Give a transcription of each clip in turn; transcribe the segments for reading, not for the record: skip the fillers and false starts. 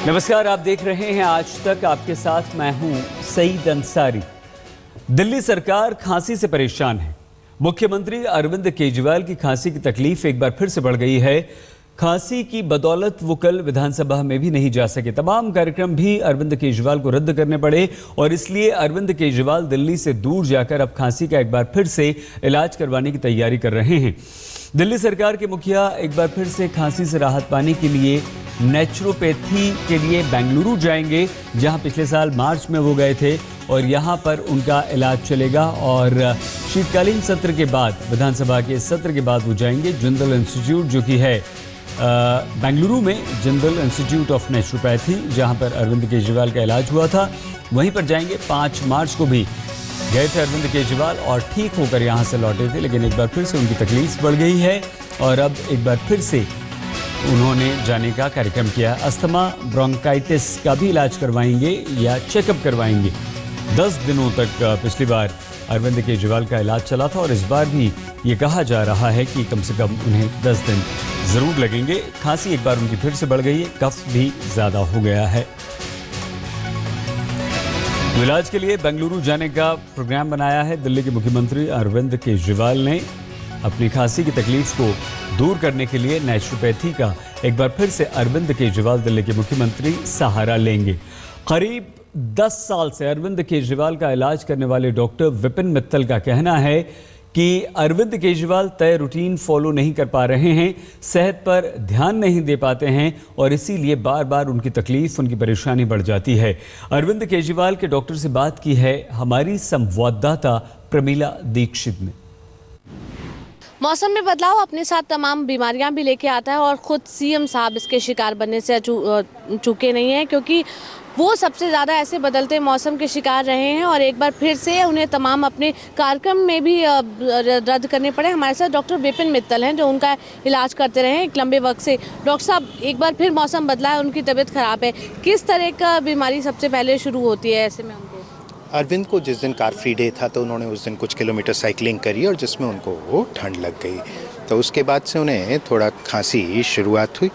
नमस्कार, आप देख रहे हैं आज तक। आपके साथ मैं हूं सईद अंसारी। दिल्ली सरकार खांसी से परेशान है। मुख्यमंत्री अरविंद केजरीवाल की खांसी की तकलीफ एक बार फिर से बढ़ गई है। खांसी की बदौलत वो कल विधानसभा में भी नहीं जा सके। तमाम कार्यक्रम भी अरविंद केजरीवाल को रद्द करने पड़े और इसलिए अरविंद केजरीवाल दिल्ली से दूर जाकर अब खांसी का एक बार फिर से इलाज करवाने की तैयारी कर रहे हैं। दिल्ली सरकार के मुखिया एक बार फिर से खांसी से राहत पाने के लिए नेचुरोपैथी के लिए बेंगलुरु जाएंगे, जहां पिछले साल मार्च में वो गए थे और यहां पर उनका इलाज चलेगा। और शीतकालीन सत्र के बाद, विधानसभा के सत्र के बाद वो जाएंगे जिंदल इंस्टीट्यूट, जो कि है बेंगलुरु में, जिंदल इंस्टीट्यूट ऑफ नेचुरोपैथी, जहां पर अरविंद केजरीवाल का इलाज हुआ था, वहीं पर जाएंगे। 5 मार्च को भी गए थे अरविंद केजरीवाल और ठीक होकर यहाँ से लौटे थे, लेकिन एक बार फिर से उनकी तकलीफ बढ़ गई है और अब एक बार फिर से उन्होंने जाने का कार्यक्रम किया। अस्थमा ब्रोंकाइटिस का भी इलाज करवाएंगे या चेकअप करवाएंगे। 10 दिनों तक पिछली बार अरविंद केजरीवाल का इलाज चला था और इस बार भी ये कहा जा रहा है कि कम से कम उन्हें 10 दिन जरूर लगेंगे। खांसी एक बार उनकी फिर से बढ़ गई है, कफ भी ज्यादा हो गया है। इलाज के लिए बेंगलुरु जाने का प्रोग्राम बनाया है। दिल्ली के मुख्यमंत्री अरविंद केजरीवाल ने अपनी खांसी की तकलीफ को दूर करने के लिए नेचुरोपैथी का एक बार फिर से अरविंद केजरीवाल दिल्ली के मुख्यमंत्री सहारा लेंगे। करीब 10 साल से अरविंद केजरीवाल का इलाज करने वाले डॉक्टर विपिन मित्तल का कहना है कि अरविंद केजरीवाल तय रूटीन फॉलो नहीं कर पा रहे हैं, सेहत पर ध्यान नहीं दे पाते हैं और इसीलिए बार बार उनकी तकलीफ, उनकी परेशानी बढ़ जाती है। अरविंद केजरीवाल के डॉक्टर से बात की है हमारी संवाददाता प्रमीला दीक्षित ने। मौसम में बदलाव अपने साथ तमाम बीमारियां भी लेके आता है और खुद सीएम साहब इसके शिकार बनने से चूके नहीं हैं, क्योंकि वो सबसे ज़्यादा ऐसे बदलते मौसम के शिकार रहे हैं और एक बार फिर से उन्हें तमाम अपने कार्यक्रम में भी रद्द करने पड़े। हमारे साथ डॉक्टर विपिन मित्तल हैं, जो उनका इलाज करते रहे हैं एक लंबे वक्त से। डॉक्टर साहब, एक बार फिर मौसम बदला है, उनकी तबीयत ख़राब है, किस तरह का बीमारी सबसे पहले शुरू होती है ऐसे में उनको? अरविंद को जिस दिन कार फ्री डे था तो उन्होंने उस दिन कुछ किलोमीटर साइकिलिंग करी और जिसमें उनको ठंड लग गई, तो उसके बाद से उन्हें थोड़ा खांसी शुरुआत हुई।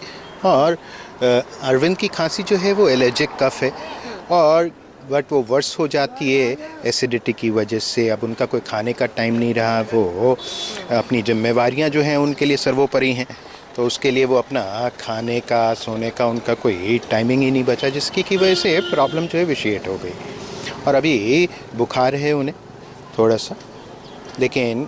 और अरविंद की खांसी जो है वो एलर्जिक कफ है और बट वो वर्स हो जाती है एसिडिटी की वजह से। अब उनका कोई खाने का टाइम नहीं रहा, वो अपनी जिम्मेवारियां जो हैं उनके लिए सर्वोपरि हैं, तो उसके लिए वो अपना खाने का, सोने का उनका कोई टाइमिंग ही नहीं बचा, जिसकी की वजह से प्रॉब्लम जो है विशिएट हो गई। और अभी बुखार है उन्हें थोड़ा सा, लेकिन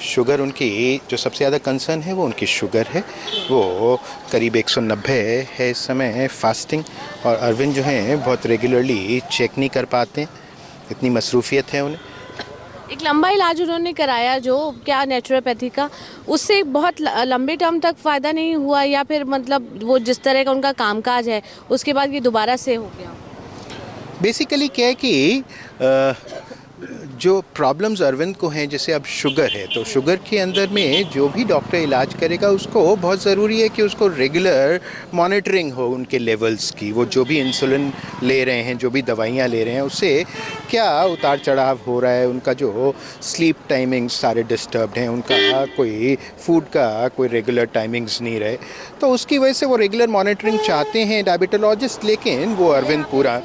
शुगर उनकी जो सबसे ज़्यादा कंसर्न है वो उनकी शुगर है, वो करीब 190 है इस समय, फास्टिंग। और अरविंद जो हैं बहुत रेगुलरली चेक नहीं कर पाते, इतनी मसरूफियत है उन्हें। एक लंबा इलाज उन्होंने कराया जो क्या नेचुरोपैथी का, उससे बहुत लंबे टर्म तक फ़ायदा नहीं हुआ, या फिर मतलब वो जिस तरह का उनका कामकाज है उसके बाद ये दोबारा से हो गया? बेसिकली क्या है कि जो प्रॉब्लम्स अरविंद को हैं, जैसे अब शुगर है, तो शुगर के अंदर में जो भी डॉक्टर इलाज करेगा उसको बहुत ज़रूरी है कि उसको रेगुलर मॉनिटरिंग हो उनके लेवल्स की। वो जो भी इंसुलिन ले रहे हैं, जो भी दवाइयाँ ले रहे हैं, उससे क्या उतार चढ़ाव हो रहा है, उनका जो स्लीप टाइमिंग्स सारे डिस्टर्ब्ड हैं, उनका कोई फूड का कोई रेगुलर टाइमिंग्स नहीं रहे, तो उसकी वजह से वो रेगुलर मॉनिटरिंग चाहते हैं डायबिटोलॉजिस्ट। लेकिन वो अरविंद पूरा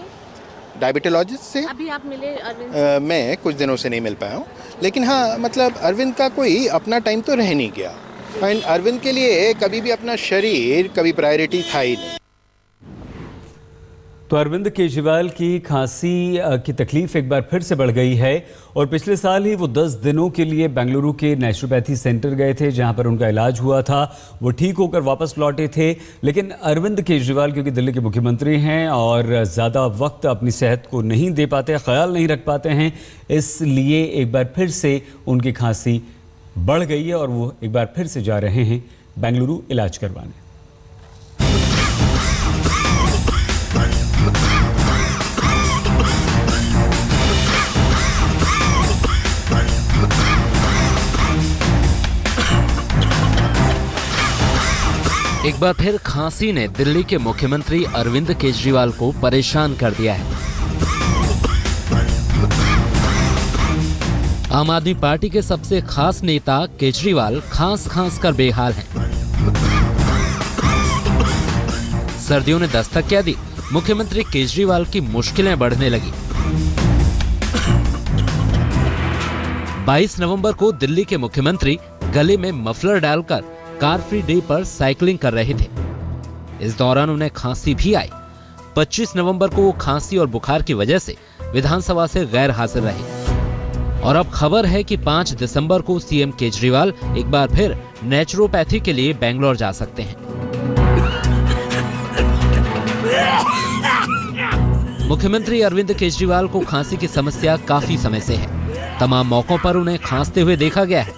डायबिटोलॉजिस्ट से अभी आप मिले अरविंद? मैं कुछ दिनों से नहीं मिल पाया हूँ, लेकिन हाँ मतलब अरविंद का कोई अपना टाइम तो रह नहीं गया। एंड अरविंद के लिए कभी भी अपना शरीर कभी प्रायोरिटी था ही नहीं। तो अरविंद केजरीवाल की खांसी की तकलीफ एक बार फिर से बढ़ गई है और पिछले साल ही वो 10 दिनों के लिए बेंगलुरु के नेचुरोपैथी सेंटर गए थे, जहां पर उनका इलाज हुआ था। वो ठीक होकर वापस लौटे थे, लेकिन अरविंद केजरीवाल क्योंकि दिल्ली के मुख्यमंत्री हैं और ज़्यादा वक्त अपनी सेहत को नहीं दे पाते, ख्याल नहीं रख पाते हैं, इसलिए एक बार फिर से उनकी खांसी बढ़ गई है और वो एक बार फिर से जा रहे हैं बेंगलुरु इलाज करवाने। एक बार फिर खांसी ने दिल्ली के मुख्यमंत्री अरविंद केजरीवाल को परेशान कर दिया है। आम आदमी पार्टी के सबसे खास नेता केजरीवाल खांस खांस कर बेहाल हैं। सर्दियों ने दस्तक क्या दी, मुख्यमंत्री केजरीवाल की मुश्किलें बढ़ने लगी। 22 नवंबर को दिल्ली के मुख्यमंत्री गले में मफलर डालकर कार फ्री डे पर साइकिलिंग कर रहे थे। इस दौरान उन्हें खांसी भी आई। 25 नवंबर को वो खांसी और बुखार की वजह से विधानसभा से गैर हाजिर रहे। और अब खबर है कि 5 दिसंबर को सीएम केजरीवाल एक बार फिर नेचुरोपैथी के लिए बेंगलोर जा सकते हैं। मुख्यमंत्री अरविंद केजरीवाल को खांसी की समस्या काफी समय से है। तमाम मौकों पर उन्हें खांसते हुए देखा गया है।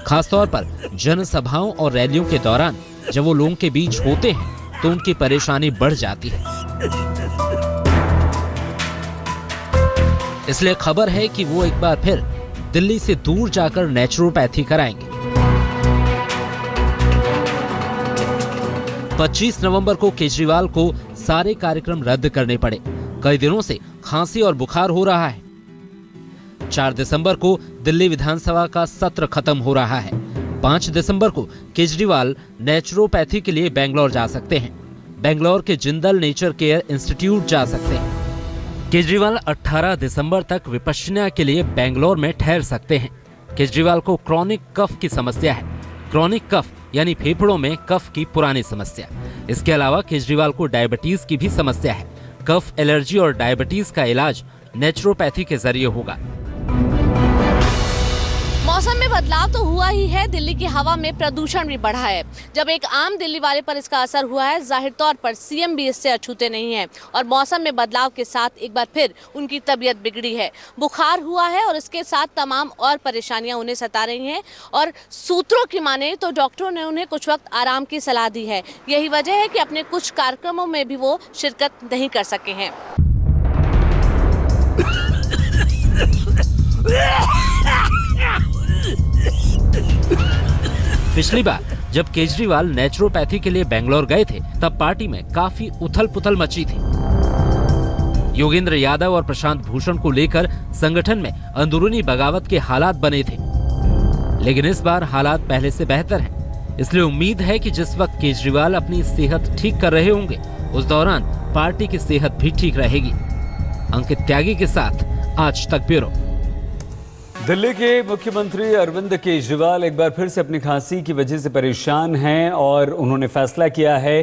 खासतौर पर जनसभाओं और रैलियों के दौरान जब वो लोगों के बीच होते हैं तो उनकी परेशानी बढ़ जाती है। इसलिए खबर है कि वो एक बार फिर दिल्ली से दूर जाकर नेचुरोपैथी कराएंगे। 25 नवंबर को केजरीवाल को सारे कार्यक्रम रद्द करने पड़े। कई दिनों से खांसी और बुखार हो रहा है। 4 दिसंबर को दिल्ली विधानसभा का सत्र खत्म हो रहा है। 5 दिसंबर को केजरीवाल नेचुरोपैथी के लिए बेंगलोर जा सकते हैं। बेंगलोर के जिंदल नेचर केयर इंस्टीट्यूट जा सकते हैं। केजरीवाल 18 दिसंबर तक विपश्यना के लिए बेंगलोर में ठहर सकते हैं। केजरीवाल को क्रॉनिक कफ की समस्या है। क्रॉनिक कफ यानी फेफड़ों में कफ की पुरानी समस्या। इसके अलावा केजरीवाल को डायबिटीज की भी समस्या है। कफ, एलर्जी और डायबिटीज का इलाज नेचुरोपैथी के जरिए होगा। मौसम में बदलाव तो हुआ ही है, दिल्ली की हवा में प्रदूषण भी बढ़ा है। जब एक आम दिल्ली वाले पर इसका असर हुआ है, जाहिर तौर पर सीएम भी इससे अछूते नहीं है। और मौसम में बदलाव के साथ एक बार फिर उनकी तबीयत बिगड़ी है। बुखार हुआ है और इसके साथ तमाम और परेशानियां उन्हें सता रही हैं। और सूत्रों की माने तो डॉक्टरों ने उन्हें कुछ वक्त आराम की सलाह दी है। यही वजह है कि अपने कुछ कार्यक्रमों में भी वो शिरकत नहीं कर सके हैं। पिछली बार जब केजरीवाल नेचुरोपैथी के लिए बेंगलोर गए थे तब पार्टी में काफी उथल पुथल मची थी। योगेंद्र यादव और प्रशांत भूषण को लेकर संगठन में अंदरूनी बगावत के हालात बने थे। लेकिन इस बार हालात पहले से बेहतर हैं। इसलिए उम्मीद है कि जिस वक्त केजरीवाल अपनी सेहत ठीक कर रहे होंगे उस दौरान पार्टी की सेहत भी ठीक रहेगी। अंकित त्यागी के साथ आज तक ब्यूरो। दिल्ली के मुख्यमंत्री अरविंद केजरीवाल एक बार फिर से अपनी खांसी की वजह से परेशान हैं और उन्होंने फैसला किया है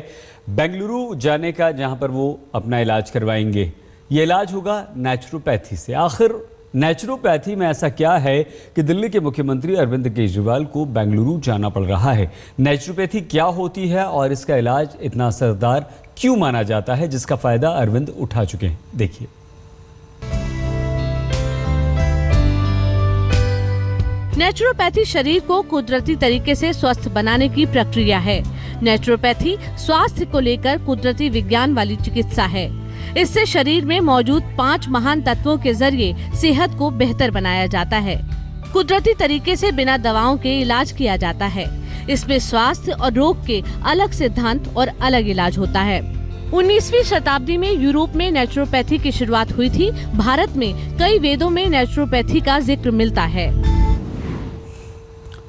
बेंगलुरु जाने का, जहां पर वो अपना इलाज करवाएंगे। ये इलाज होगा नेचुरोपैथी से। आखिर नेचुरोपैथी में ऐसा क्या है कि दिल्ली के मुख्यमंत्री अरविंद केजरीवाल को बेंगलुरु जाना पड़ रहा है? नेचुरोपैथी क्या होती है और इसका इलाज इतना असरदार क्यों माना जाता है, जिसका फायदा अरविंद उठा चुके हैं? देखिए। नेचुरोपैथी शरीर को कुदरती तरीके से स्वस्थ बनाने की प्रक्रिया है। नेचुरोपैथी स्वास्थ्य को लेकर कुदरती विज्ञान वाली चिकित्सा है। इससे शरीर में मौजूद 5 महान तत्वों के जरिए सेहत को बेहतर बनाया जाता है। कुदरती तरीके से बिना दवाओं के इलाज किया जाता है। इसमें स्वास्थ्य और रोग के अलग सिद्धांत और अलग इलाज होता है। 19वीं शताब्दी में यूरोप में नेचुरोपैथी की शुरुआत हुई थी। भारत में कई वेदों में नेचुरोपैथी का जिक्र मिलता है।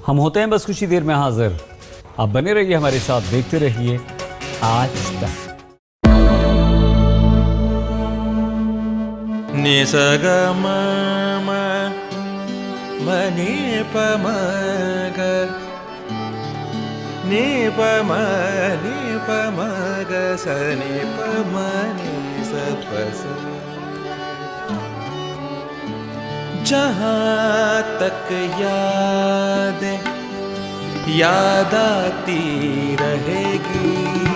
हम होते हैं बस कुछ ही देर में हाजिर। आप बने रहिए हमारे साथ, देखते रहिए आज तक। नि सा ग म म म नि प म ग नि प म ग स नि प म नि स प स। जहाँ तक याद आती रहेगी।